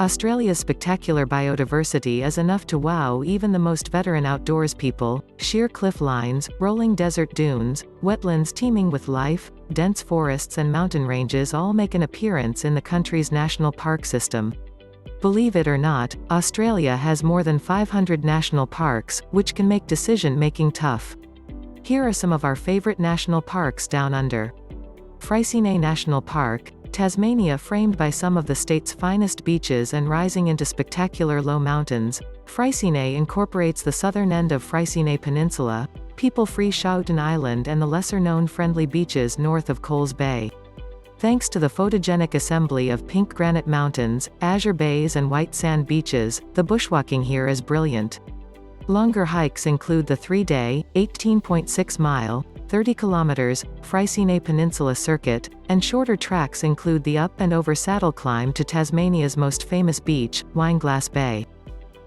Australia's spectacular biodiversity is enough to wow even the most veteran outdoors people. Sheer cliff lines, rolling desert dunes, wetlands teeming with life, dense forests and mountain ranges all make an appearance in the country's national park system. Believe it or not, Australia has more than 500 national parks, which can make decision-making tough. Here are some of our favorite national parks down under. Freycinet National Park, Tasmania. Framed by some of the state's finest beaches and rising into spectacular low mountains, Freycinet incorporates the southern end of Freycinet Peninsula, people-free Schouten Island and the lesser-known friendly beaches north of Coles Bay. Thanks to the photogenic assembly of pink granite mountains, azure bays and white sand beaches, the bushwalking here is brilliant. Longer hikes include the 3-day, 18.6-mile, 30 kilometers, Freycinet Peninsula Circuit, and shorter tracks include the up and over saddle climb to Tasmania's most famous beach, Wineglass Bay.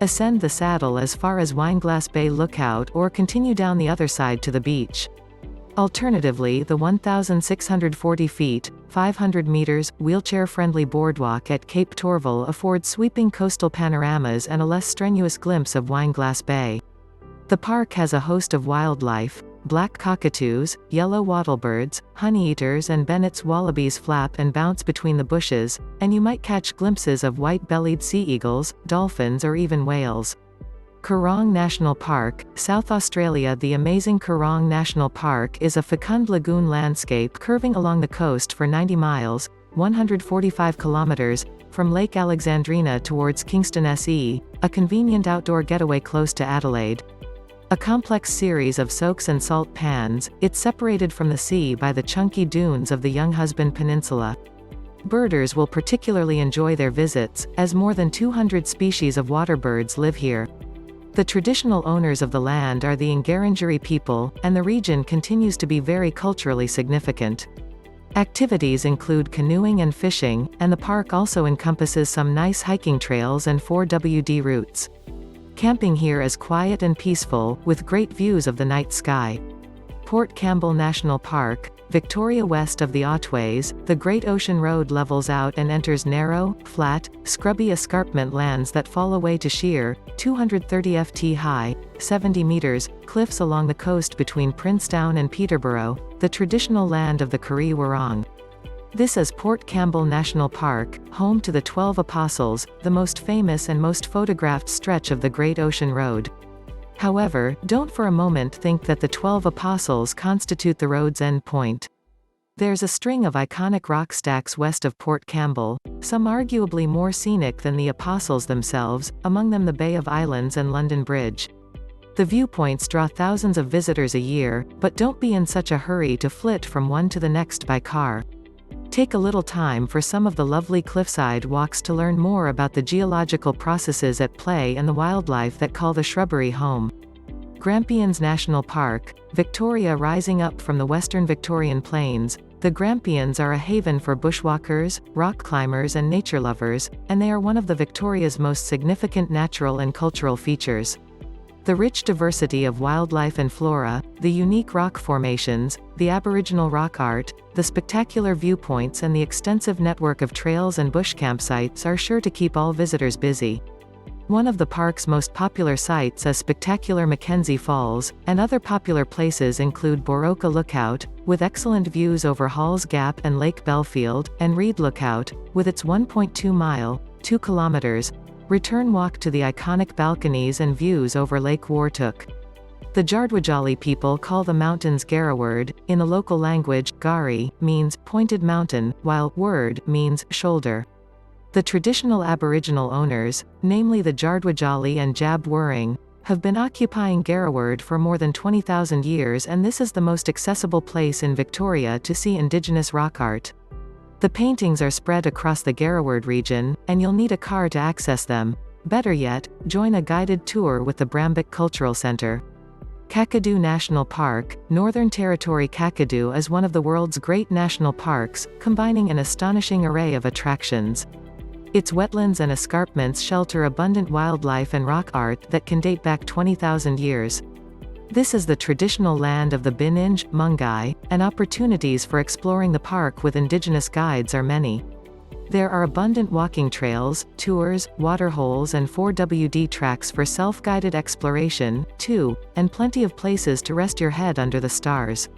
Ascend the saddle as far as Wineglass Bay Lookout or continue down the other side to the beach. Alternatively, the 1,640 feet, 500 meters, wheelchair-friendly boardwalk at Cape Torval affords sweeping coastal panoramas and a less strenuous glimpse of Wineglass Bay. The park has a host of wildlife. Black cockatoos, yellow wattlebirds, honeyeaters and Bennett's wallabies flap and bounce between the bushes, and you might catch glimpses of white-bellied sea eagles, dolphins or even whales. Coorong National Park, South Australia. The amazing Coorong National Park is a fecund lagoon landscape curving along the coast for 90 miles, 145 kilometers, from Lake Alexandrina towards Kingston SE, a convenient outdoor getaway close to Adelaide. A complex series of soaks and salt pans, it's separated from the sea by the chunky dunes of the Younghusband Peninsula. Birders will particularly enjoy their visits, as more than 200 species of waterbirds live here. The traditional owners of the land are the Ngarrindjeri people, and the region continues to be very culturally significant. Activities include canoeing and fishing, and the park also encompasses some nice hiking trails and 4WD routes. Camping here is quiet and peaceful, with great views of the night sky. Port Campbell National Park, Victoria. West of the Otways, the Great Ocean Road levels out and enters narrow, flat, scrubby escarpment lands that fall away to sheer, 230 ft high, 70 meters, cliffs along the coast between Princetown and Peterborough, the traditional land of the Kari Wurrung. This is Port Campbell National Park, home to the 12 Apostles, the most famous and most photographed stretch of the Great Ocean Road. However, don't for a moment think that the 12 Apostles constitute the road's end point. There's a string of iconic rock stacks west of Port Campbell, some arguably more scenic than the Apostles themselves, among them the Bay of Islands and London Bridge. The viewpoints draw thousands of visitors a year, but don't be in such a hurry to flit from one to the next by car. Take a little time for some of the lovely cliffside walks to learn more about the geological processes at play and the wildlife that call the shrubbery home. Grampians National Park, Victoria. Rising up from the western Victorian plains, the Grampians are a haven for bushwalkers, rock climbers and nature lovers, and they are one of the Victoria's most significant natural and cultural features. The rich diversity of wildlife and flora, the unique rock formations, the Aboriginal rock art, the spectacular viewpoints and the extensive network of trails and bush campsites are sure to keep all visitors busy. One of the park's most popular sites is spectacular Mackenzie Falls, and other popular places include Boroka Lookout, with excellent views over Halls Gap and Lake Belfield, and Reed Lookout, with its 1.2-mile, 2 kilometers, return walk to the iconic balconies and views over Lake Wartook. The Jardwajali people call the mountains Garraward. In the local language, Gari means pointed mountain, while Word means shoulder. The traditional Aboriginal owners, namely the Jardwajali and Jab Wurrung, have been occupying Garraward for more than 20,000 years, and this is the most accessible place in Victoria to see Indigenous rock art. The paintings are spread across the Garraward region, and you'll need a car to access them. Better yet, join a guided tour with the Brambic Cultural Centre. Kakadu National Park, Northern Territory. Kakadu is one of the world's great national parks, combining an astonishing array of attractions. Its wetlands and escarpments shelter abundant wildlife and rock art that can date back 20,000 years. This is the traditional land of the Bininj, Mungai, and opportunities for exploring the park with Indigenous guides are many. There are abundant walking trails, tours, waterholes and 4WD tracks for self-guided exploration, too, and plenty of places to rest your head under the stars.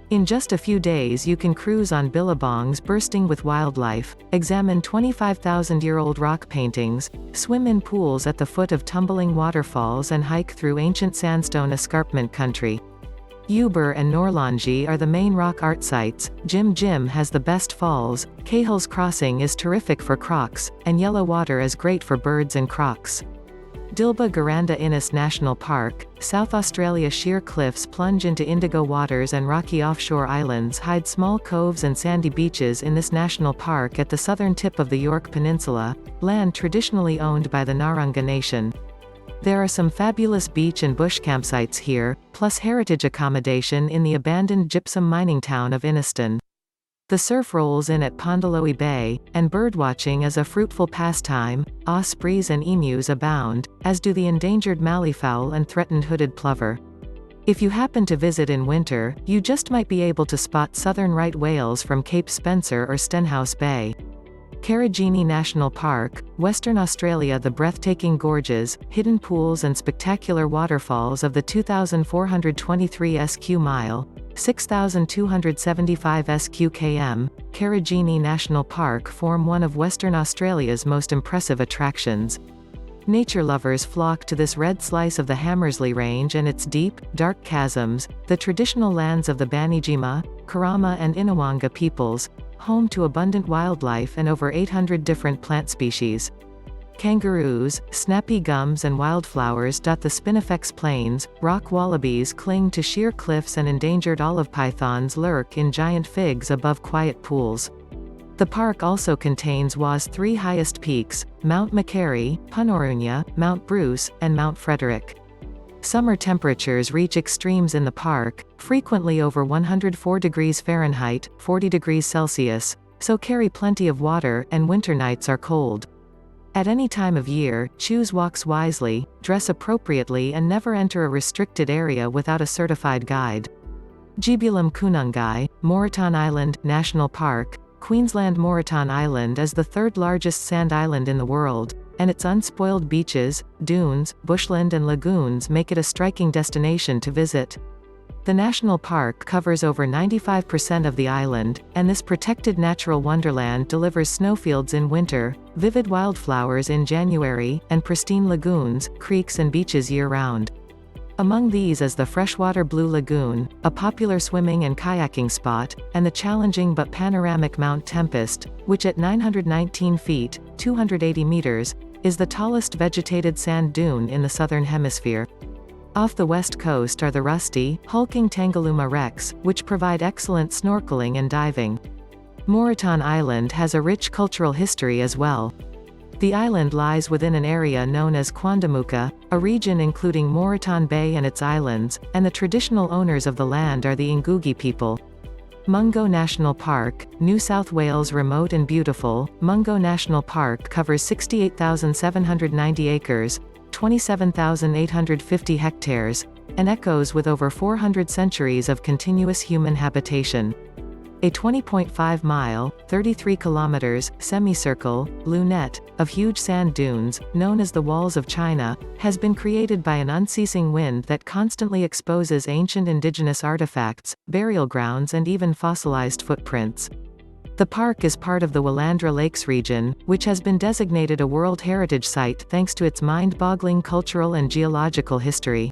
In just a few days you can cruise on billabongs bursting with wildlife, examine 25,000-year-old rock paintings, swim in pools at the foot of tumbling waterfalls and hike through ancient sandstone escarpment country. Uber and Norlangi are the main rock art sites, Jim Jim has the best falls, Cahill's Crossing is terrific for crocs, and Yellow Water is great for birds and crocs. Dilba Garanda Innes National Park, South Australia. Sheer cliffs plunge into indigo waters and rocky offshore islands hide small coves and sandy beaches in this national park at the southern tip of the Yorke Peninsula, land traditionally owned by the Narungga Nation. There are some fabulous beach and bush campsites here, plus heritage accommodation in the abandoned gypsum mining town of Inniston. The surf rolls in at Pondalowie Bay, and birdwatching is a fruitful pastime. Ospreys and emus abound, as do the endangered malleefowl and threatened hooded plover. If you happen to visit in winter, you just might be able to spot southern right whales from Cape Spencer or Stenhouse Bay. Karijini National Park, Western Australia. The breathtaking gorges, hidden pools and spectacular waterfalls of the 2,423 sq mi, 6,275 sq km, Karijini National Park form one of Western Australia's most impressive attractions. Nature lovers flock to this red slice of the Hamersley Range and its deep, dark chasms, the traditional lands of the Banijima, Kurrama and Inawanga peoples, home to abundant wildlife and over 800 different plant species. Kangaroos, snappy gums and wildflowers dot the Spinifex plains, rock wallabies cling to sheer cliffs and endangered olive pythons lurk in giant figs above quiet pools. The park also contains WA's three highest peaks, Mount Macquarie, Punarunya, Mount Bruce, and Mount Frederick. Summer temperatures reach extremes in the park, frequently over 104 degrees Fahrenheit, 40 degrees Celsius, so carry plenty of water, and winter nights are cold. At any time of year, choose walks wisely, dress appropriately and never enter a restricted area without a certified guide. Gibulam Kunungai, Moreton Island, National Park. Queensland. Moreton Island is the third largest sand island in the world, and its unspoiled beaches, dunes, bushland and lagoons make it a striking destination to visit. The national park covers over 95% of the island, and this protected natural wonderland delivers snowfields in winter, vivid wildflowers in January, and pristine lagoons, creeks and beaches year-round. Among these is the freshwater Blue Lagoon, a popular swimming and kayaking spot, and the challenging but panoramic Mount Tempest, which at 919 feet, 280 meters, is the tallest vegetated sand dune in the southern hemisphere. Off the west coast are the rusty, hulking Tangalooma wrecks, which provide excellent snorkeling and diving. Moreton Island has a rich cultural history as well. The island lies within an area known as Quandamooka, a region including Moreton Bay and its islands, and the traditional owners of the land are the Ngugi people. Mungo National Park, New South Wales. Remote and beautiful, Mungo National Park covers 68,790 acres, 27,850 hectares, and echoes with over 400 centuries of continuous human habitation. A 20.5-mile, 33 kilometers, semicircle, lunette, of huge sand dunes, known as the Walls of China, has been created by an unceasing wind that constantly exposes ancient indigenous artifacts, burial grounds and even fossilized footprints. The park is part of the Willandra Lakes region, which has been designated a World Heritage Site thanks to its mind-boggling cultural and geological history.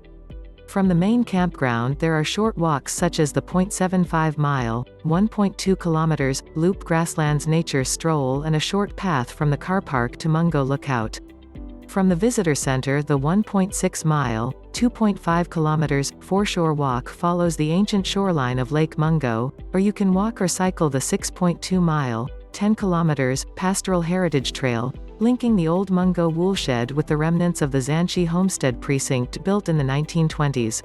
From the main campground there are short walks such as the 0.75-mile, 1.2 kilometers, loop grasslands nature stroll and a short path from the car park to Mungo Lookout. From the visitor center the 1.6-mile, 2.5 kilometers, foreshore walk follows the ancient shoreline of Lake Mungo, or you can walk or cycle the 6.2-mile, 10 kilometers, pastoral heritage trail, linking the old Mungo woolshed with the remnants of the Zanchi homestead precinct built in the 1920s.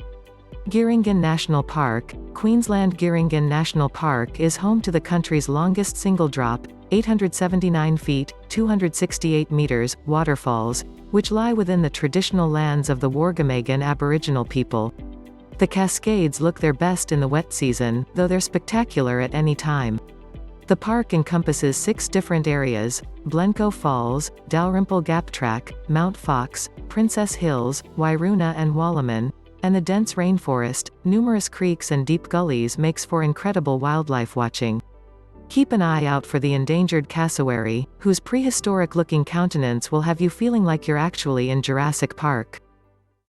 Girringan National Park, Queensland. Girringan National Park is home to the country's longest single-drop, 879 feet, 268 meters, waterfalls, which lie within the traditional lands of the Worgamagan Aboriginal people. The Cascades look their best in the wet season, though they're spectacular at any time. The park encompasses 6 different areas: Blencoe Falls, Dalrymple Gap Track, Mount Fox, Princess Hills, Wairuna and Wallaman, and a dense rainforest, numerous creeks and deep gullies makes for incredible wildlife watching. Keep an eye out for the endangered cassowary, whose prehistoric-looking countenance will have you feeling like you're actually in Jurassic Park.